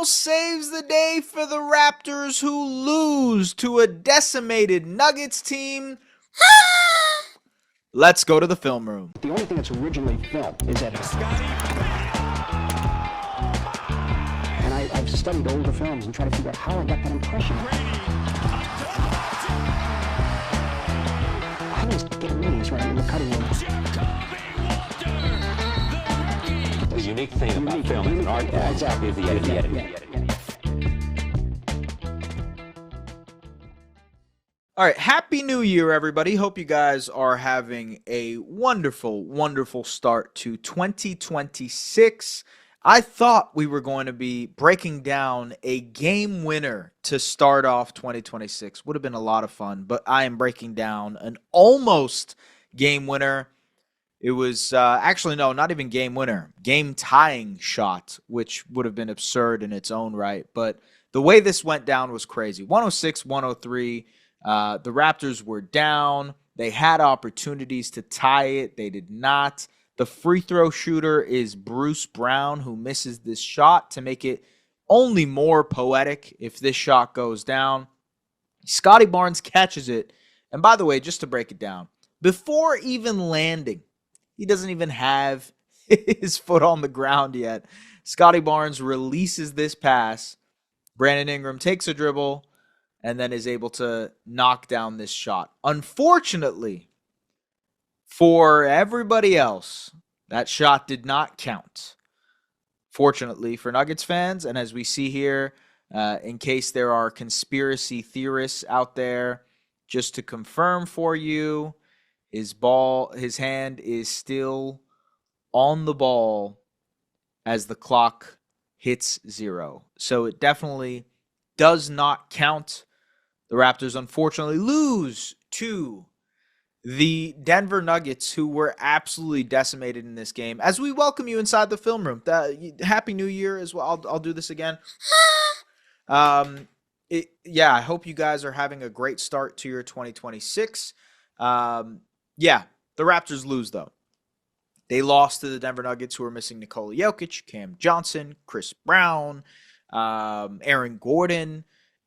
almost saves the day for the Raptors, who lose to a decimated Nuggets team. Let's go to the film room. The only thing that's originally filmed is that and I've studied older films and tried to figure out how I got that impression. I was getting meetings right in the cutting room. The unique thing about film is an art form exactly. is the editing. All right, Happy New Year, everybody. Hope you guys are having a wonderful, wonderful start to 2026. I thought we were going to be breaking down a game winner to start off 2026. Would have been a lot of fun, but I am breaking down an almost game winner. It was actually, no, not even game winner, game tying shot, which would have been absurd in its own right. But the way this went down was crazy. 106-103. The Raptors were down. They had opportunities to tie it. They did not. The free throw shooter is Bruce Brown, who misses this shot to make it only more poetic if this shot goes down. Scotty Barnes catches it. And by the way, just to break it down, before even landing, he doesn't even have his foot on the ground yet. Scotty Barnes releases this pass. Brandon Ingram takes a dribble and then is able to knock down this shot. Unfortunately, for everybody else, that shot did not count. Fortunately for Nuggets fans, and as we see here, in case there are conspiracy theorists out there, just to confirm for you, his hand is still on the ball as the clock hits 0. So it definitely does not count. The Raptors unfortunately lose to the Denver Nuggets, who were absolutely decimated in this game. As we welcome you inside the film room, Happy New Year as well. I'll do this again. I hope you guys are having a great start to your 2026. The Raptors lose, though. They lost to the Denver Nuggets, who are missing Nikola Jokic, Cam Johnson, Chris Brown, Aaron Gordon,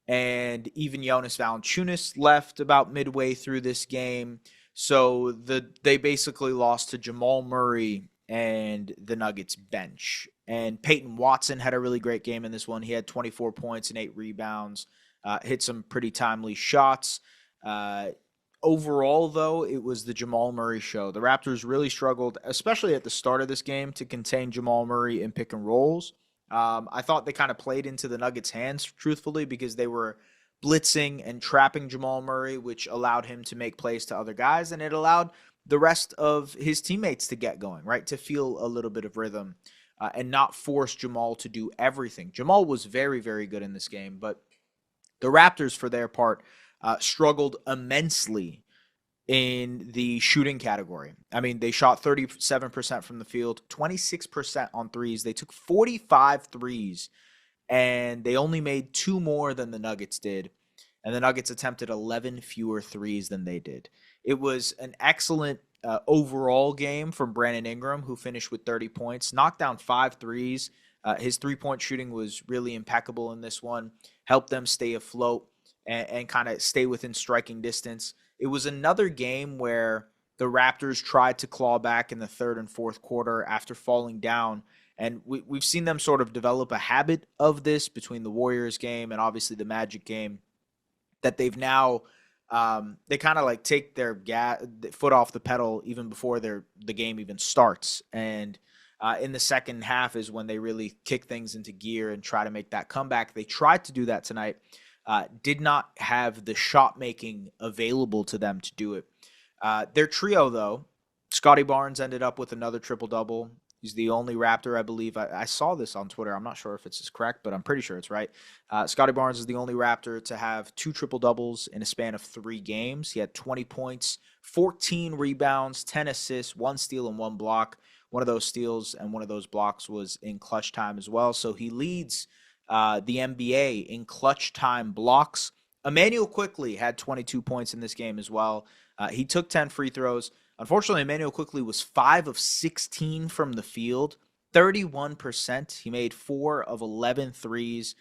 and even Jonas Valanciunas left about midway through this game. So they basically lost to Jamal Murray and the Nuggets bench. And Peyton Watson had a really great game in this one. He had 24 points and 8 rebounds, hit some pretty timely shots. Overall, though, it was the Jamal Murray show. The Raptors really struggled, especially at the start of this game, to contain Jamal Murray in pick and rolls. I thought they kind of played into the Nuggets' hands, truthfully, because they were blitzing and trapping Jamal Murray, which allowed him to make plays to other guys, and it allowed the rest of his teammates to get going, right, to feel a little bit of rhythm and not force Jamal to do everything. Jamal was very, very good in this game, but the Raptors, for their part, struggled immensely in the shooting category. I mean, they shot 37% from the field, 26% on threes. They took 45 threes, and they only made 2 more than the Nuggets did. And the Nuggets attempted 11 fewer threes than they did. It was an excellent overall game from Brandon Ingram, who finished with 30 points, knocked down 5 threes. His three-point shooting was really impeccable in this one, helped them stay afloat and kind of stay within striking distance. It was another game where the Raptors tried to claw back in the third and fourth quarter after falling down. And we've seen them sort of develop a habit of this between the Warriors game and obviously the Magic game, that they've now they kind of like take their foot off the pedal even before the game even starts. And in the second half is when they really kick things into gear and try to make that comeback. They tried to do that tonight. Did not have the shot making available to them to do it. Their trio, though, Scotty Barnes ended up with another triple-double. He's the only Raptor, I believe. I saw this on Twitter. I'm not sure if it's correct, but I'm pretty sure it's right. Scotty Barnes is the only Raptor to have 2 triple-doubles in a span of 3 games. He had 20 points, 14 rebounds, 10 assists, 1 steal, and 1 block. One of those steals and one of those blocks was in clutch time as well. So he leads the NBA in clutch time blocks. Immanuel Quickley had 22 points in this game as well. He took 10 free throws. Unfortunately, Immanuel Quickley was 5 of 16 from the field. 31%. He made 4 of 11 threes.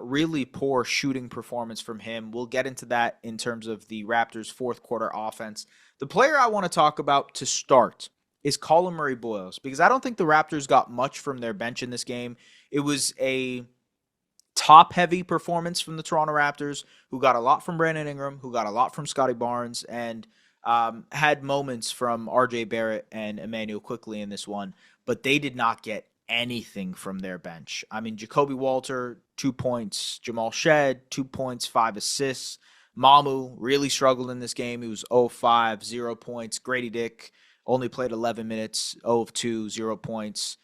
Really poor shooting performance from him. We'll get into that in terms of the Raptors' fourth quarter offense. The player I want to talk about to start is Colin Murray-Boyles, because I don't think the Raptors got much from their bench in this game. It was a top-heavy performance from the Toronto Raptors, who got a lot from Brandon Ingram, who got a lot from Scotty Barnes, and had moments from R.J. Barrett and Emmanuel Quickley in this one, but they did not get anything from their bench. I mean, Jacoby Walter, 2 points. Jamal Shed, 2 points, 5 assists. Mamu really struggled in this game. He was 0-5, 0 points. Grady Dick only played 11 minutes, 0-2, 0 points.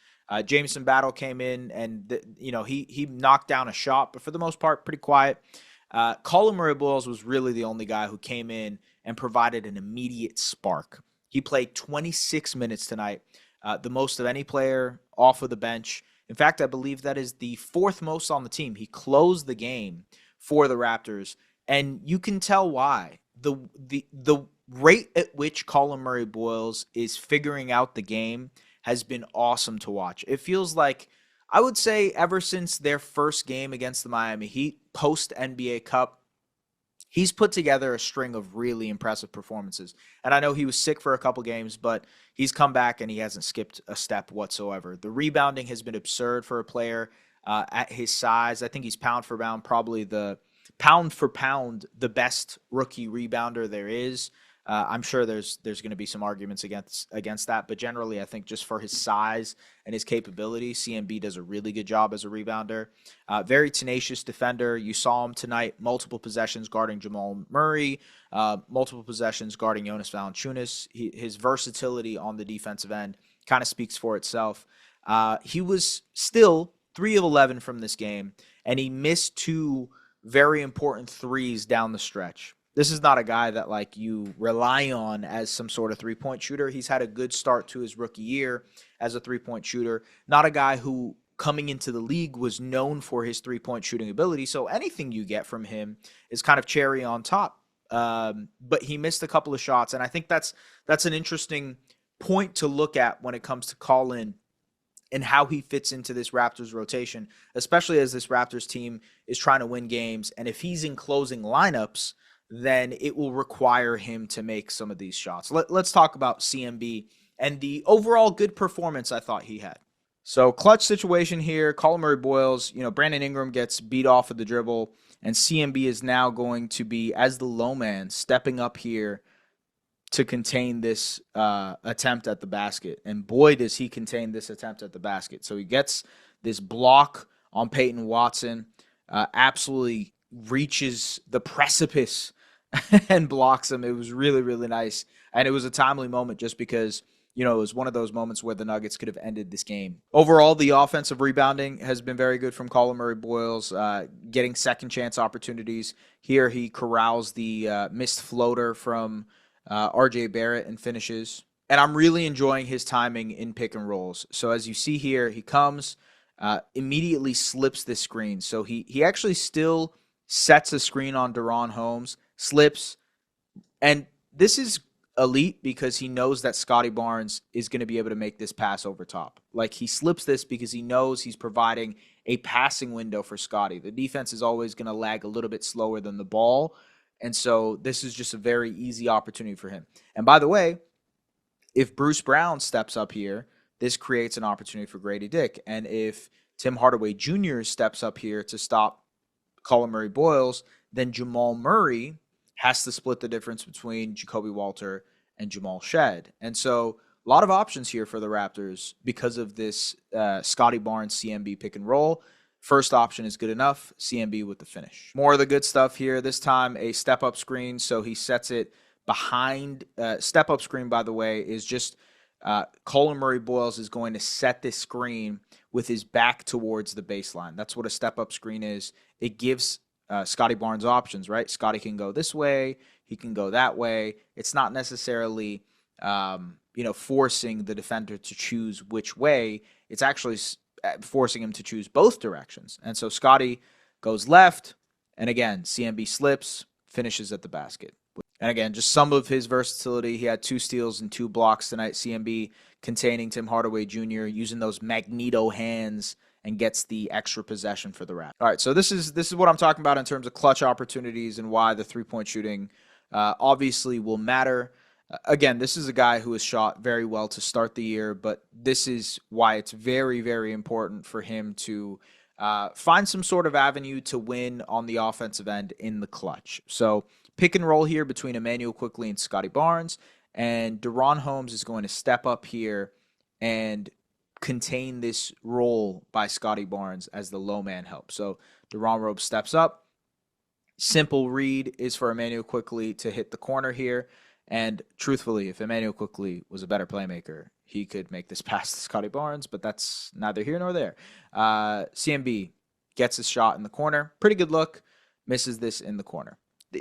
Jameson Battle came in and, he knocked down a shot, but for the most part, pretty quiet. Colin Murray-Boyles was really the only guy who came in and provided an immediate spark. He played 26 minutes tonight, the most of any player off of the bench. In fact, I believe that is the fourth most on the team. He closed the game for the Raptors, and you can tell why. The rate at which Colin Murray-Boyles is figuring out the game has been awesome to watch. It feels like, I would say, ever since their first game against the Miami Heat, post-NBA Cup, he's put together a string of really impressive performances. And I know he was sick for a couple games, but he's come back and he hasn't skipped a step whatsoever. The rebounding has been absurd for a player at his size. I think he's pound for pound, probably the best rookie rebounder there is. I'm sure there's going to be some arguments against that, but generally I think just for his size and his capability, CMB does a really good job as a rebounder. Very tenacious defender. You saw him tonight, multiple possessions guarding Jamal Murray, multiple possessions guarding Jonas Valanciunas. His versatility on the defensive end kind of speaks for itself. He was still 3 of 11 from this game, and he missed 2 very important threes down the stretch. This is not a guy that you rely on as some sort of three-point shooter. He's had a good start to his rookie year as a three-point shooter. Not a guy who, coming into the league, was known for his three-point shooting ability. So anything you get from him is kind of cherry on top. But he missed a couple of shots, and I think that's an interesting point to look at when it comes to Colin and how he fits into this Raptors rotation, especially as this Raptors team is trying to win games. And if he's in closing lineups, then it will require him to make some of these shots. Let's talk about CMB and the overall good performance I thought he had. So clutch situation here. Colin Murray-Boyles, Brandon Ingram gets beat off of the dribble, and CMB is now going to be, as the low man, stepping up here to contain this attempt at the basket. And boy, does he contain this attempt at the basket. So he gets this block on Peyton Watson, absolutely reaches the precipice and blocks him. It was really, really nice. And it was a timely moment just because, it was one of those moments where the Nuggets could have ended this game. Overall, the offensive rebounding has been very good from Colin Murray-Boyles, getting second chance opportunities. Here he corrals the missed floater from R.J. Barrett and finishes. And I'm really enjoying his timing in pick and rolls. So as you see here, he comes, immediately slips this screen. So he actually still sets a screen on Deron Holmes, slips, and this is elite because he knows that Scotty Barnes is going to be able to make this pass over top. He slips this because he knows he's providing a passing window for Scotty. The defense is always going to lag a little bit slower than the ball, and so this is just a very easy opportunity for him. And by the way, if Bruce Brown steps up here, this creates an opportunity for Grady Dick. And if Tim Hardaway Jr. steps up here to stop Colin Murray-Boyles, then Jamal Murray has to split the difference between Jacoby Walter and Jamal Shed. And so a lot of options here for the Raptors because of this Scotty Barnes CMB pick and roll. First option is good enough, CMB with the finish. More of the good stuff here. This time a step-up screen, so he sets it behind. Step-up screen, by the way, is just Colin Murray-Boyles is going to set this screen with his back towards the baseline. That's what a step-up screen is. It gives Scotty Barnes options, right? Scotty can go this way. He can go that way. It's not necessarily, forcing the defender to choose which way. It's actually forcing him to choose both directions. And so Scotty goes left, and again, CMB slips, finishes at the basket. And again, just some of his versatility. He had 2 steals and 2 blocks tonight. CMB containing Tim Hardaway Jr., using those magneto hands, and gets the extra possession for the Raptors. All right, so this is what I'm talking about in terms of clutch opportunities and why the three-point shooting obviously will matter. Again, this is a guy who has shot very well to start the year, but this is why it's very, very important for him to find some sort of avenue to win on the offensive end in the clutch. So pick and roll here between Emmanuel Quickley and Scotty Barnes, and Deron Holmes is going to step up here and contain this role by Scotty Barnes as the low man help. So Deron Rhodes steps up. Simple read is for Emmanuel Quickley to hit the corner here. And truthfully, if Emmanuel Quickley was a better playmaker, he could make this pass to Scotty Barnes, but that's neither here nor there. CMB gets his shot in the corner. Pretty good look. Misses this in the corner.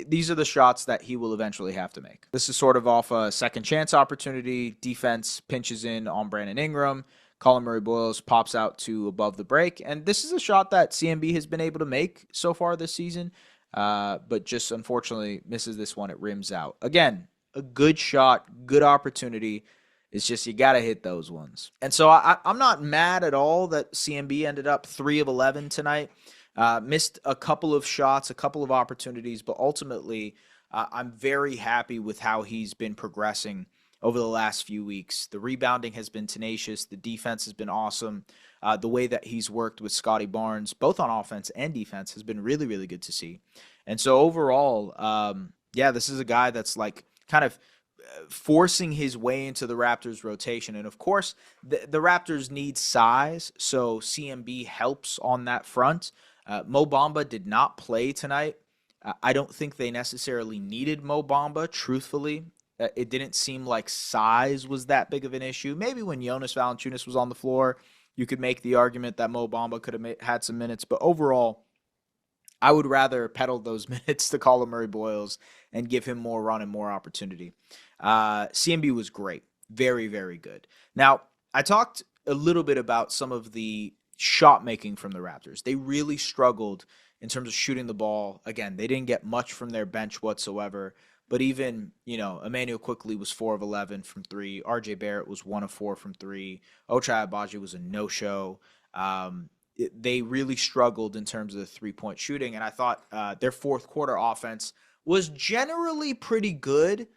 These are the shots that he will eventually have to make. This is sort of off a second chance opportunity. Defense pinches in on Brandon Ingram. Colin Murray-Boyles pops out to above the break. And this is a shot that CMB has been able to make so far this season, but just unfortunately misses this one. It rims out. Again, a good shot, good opportunity. It's just you got to hit those ones. And so I'm not mad at all that CMB ended up 3 of 11 tonight. Missed a couple of shots, a couple of opportunities, but ultimately I'm very happy with how he's been progressing over the last few weeks. The rebounding has been tenacious. The defense has been awesome. The way that he's worked with Scotty Barnes, both on offense and defense, has been really, really good to see. And so overall, this is a guy that's like kind of forcing his way into the Raptors rotation. And of course, the Raptors need size, so CMB helps on that front. Mo Bamba did not play tonight. I don't think they necessarily needed Mo Bamba, truthfully. It didn't seem like size was that big of an issue. Maybe when Jonas Valanciunas was on the floor, you could make the argument that Mo Bamba could have had some minutes. But overall, I would rather peddle those minutes to Colin Murray-Boyles and give him more run and more opportunity. CMB was great. Very, very good. Now, I talked a little bit about some of the shot making from the Raptors. They really struggled in terms of shooting the ball. Again, they didn't get much from their bench whatsoever. But even, Emmanuel Quickley was 4 of 11 from 3. RJ Barrett was 1 of 4 from 3. Ochai Agbaji was a no-show. They really struggled in terms of the three-point shooting, and I thought their fourth quarter offense was generally pretty good,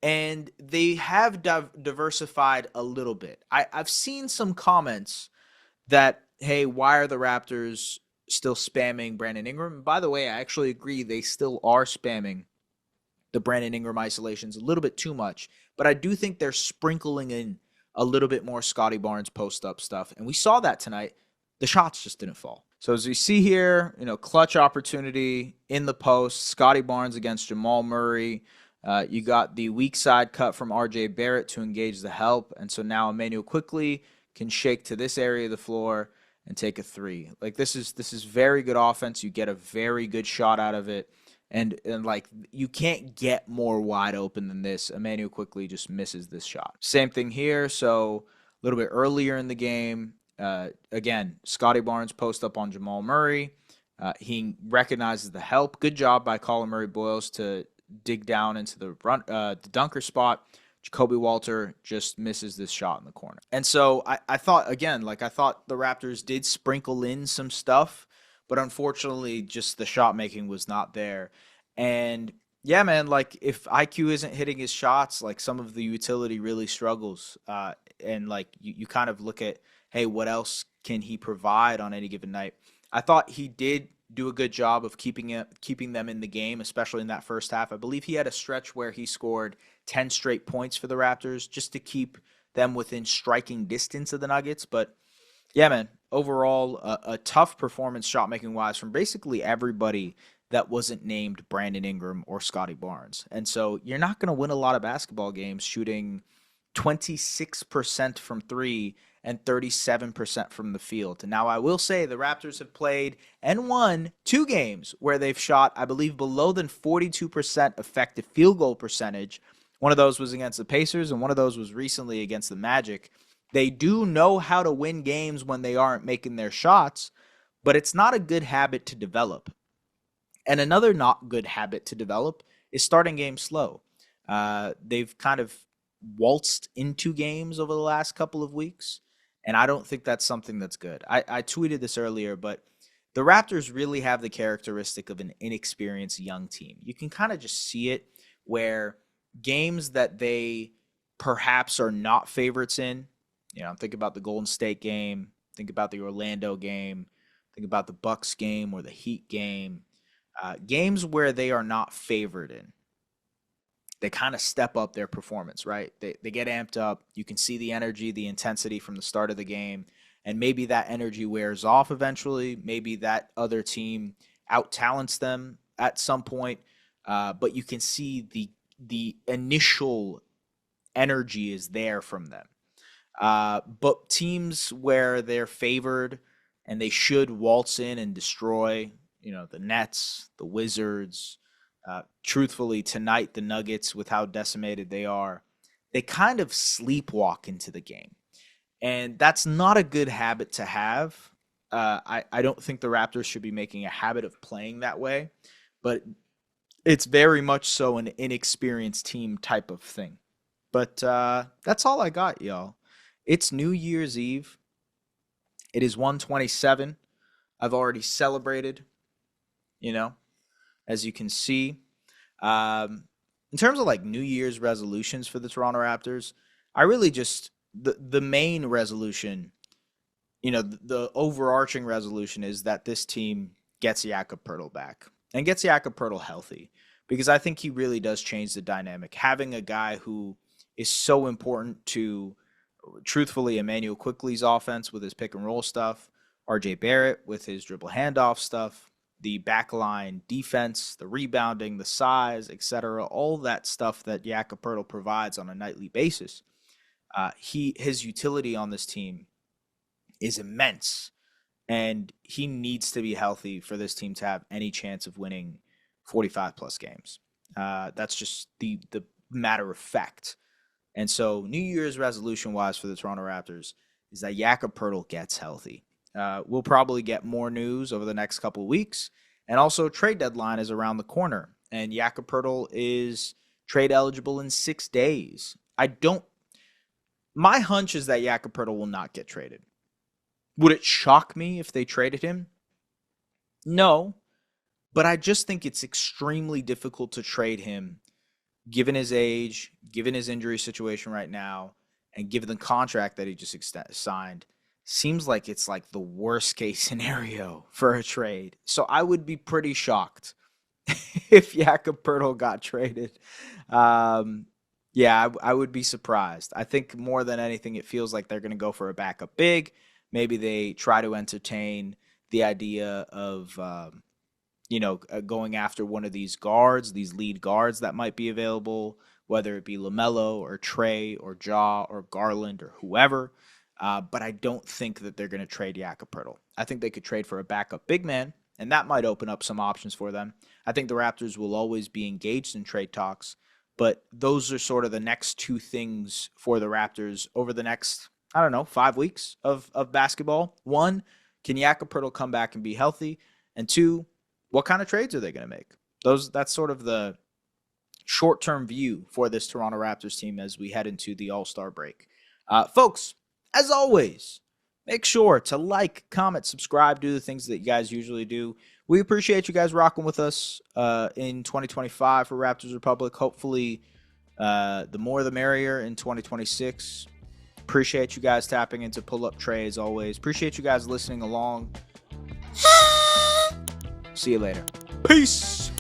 and they have diversified a little bit. I've seen some comments that, hey, why are the Raptors still spamming Brandon Ingram? And by the way, I actually agree they still are spamming the Brandon Ingram isolations a little bit too much, but I do think they're sprinkling in a little bit more Scotty Barnes post-up stuff, and we saw that tonight. The shots just didn't fall. So as we see here, clutch opportunity in the post, Scotty Barnes against Jamal Murray. You got the weak side cut from RJ Barrett to engage the help, and so now Emmanuel Quickley can shake to this area of the floor and take a 3. Like this is very good offense. You get a very good shot out of it. And like you can't get more wide open than this. Emmanuel Quickley just misses this shot. Same thing here. So a little bit earlier in the game, again, Scotty Barnes post up on Jamal Murray. He recognizes the help. Good job by Colin Murray-Boyles to dig down into the dunker spot. Jacoby Walter just misses this shot in the corner. And so I thought the Raptors did sprinkle in some stuff, but unfortunately, just the shot making was not there. And yeah, man, like if IQ isn't hitting his shots, like some of the utility really struggles. And like you kind of look at, hey, what else can he provide on any given night? I thought he did do a good job of keeping them in the game, especially in that first half. I believe he had a stretch where he scored 10 straight points for the Raptors just to keep them within striking distance of the Nuggets. But yeah, man, overall, a tough performance shot-making wise from basically everybody that wasn't named Brandon Ingram or Scotty Barnes. And so you're not going to win a lot of basketball games shooting 26% from 3 and 37% from the field. And now I will say the Raptors have played and won 2 games where they've shot, I believe, below than 42% effective field goal percentage. One of those was against the Pacers, and one of those was recently against the Magic. They do know how to win games when they aren't making their shots, but it's not a good habit to develop. And another not good habit to develop is starting games slow. They've kind of waltzed into games over the last couple of weeks, and I don't think that's something that's good. I tweeted this earlier, but the Raptors really have the characteristic of an inexperienced young team. You can kind of just see it where games that they perhaps are not favorites in, think about the Golden State game, think about the Orlando game, think about the Bucks game or the Heat game, games where they are not favored in. They kind of step up their performance, right? They get amped up. You can see the energy, the intensity from the start of the game. And maybe that energy wears off eventually. Maybe that other team out-talents them at some point. But you can see the initial energy is there from them. But teams where they're favored and they should waltz in and destroy, the Nets, the Wizards, truthfully, tonight, the Nuggets, with how decimated they are, they kind of sleepwalk into the game. And that's not a good habit to have. I don't think the Raptors should be making a habit of playing that way, but it's very much so an inexperienced team type of thing. But that's all I got, y'all. It's New Year's Eve. It is 1:27. I've already celebrated, as you can see. In terms of like New Year's resolutions for the Toronto Raptors, I really just the main resolution, the overarching resolution is that this team gets Jakob Poeltl back and gets Jakob Poeltl healthy, because I think he really does change the dynamic. Having a guy who is so important to, truthfully, Emmanuel Quickley's offense with his pick and roll stuff, RJ Barrett with his dribble handoff stuff, the backline defense, the rebounding, the size, etc., all that stuff that Jakob Poeltl provides on a nightly basis. His utility on this team is immense, and he needs to be healthy for this team to have any chance of winning 45-plus games. That's just the matter of fact. And so New Year's resolution-wise for the Toronto Raptors is that Jakob Poeltl gets healthy. We'll probably get more news over the next couple of weeks. And also, trade deadline is around the corner, and Jakob Poeltl is trade eligible in 6 days. My hunch is that Jakob Poeltl will not get traded. Would it shock me if they traded him? No, but I just think it's extremely difficult to trade him given his age, given his injury situation right now, and given the contract that he just signed. Seems like it's like the worst case scenario for a trade. So I would be pretty shocked if Jakob Poeltl got traded. I would be surprised. I think more than anything, it feels like they're going to go for a backup big. Maybe they try to entertain the idea of, going after one of these guards, these lead guards that might be available, whether it be LaMelo or Trey or Ja or Garland or whoever. But I don't think that they're going to trade Jakob Poeltl. I think they could trade for a backup big man, and that might open up some options for them. I think the Raptors will always be engaged in trade talks, but those are sort of the next two things for the Raptors over the next, 5 weeks of basketball. One, can Jakob Poeltl come back and be healthy? And two, what kind of trades are they going to make? That's sort of the short-term view for this Toronto Raptors team as we head into the All-Star break. Folks, as always, make sure to like, comment, subscribe, do the things that you guys usually do. We appreciate you guys rocking with us in 2025 for Raptors Republic. Hopefully, the more the merrier in 2026. Appreciate you guys tapping into Pull-Up Trey as always. Appreciate you guys listening along. See you later. Peace.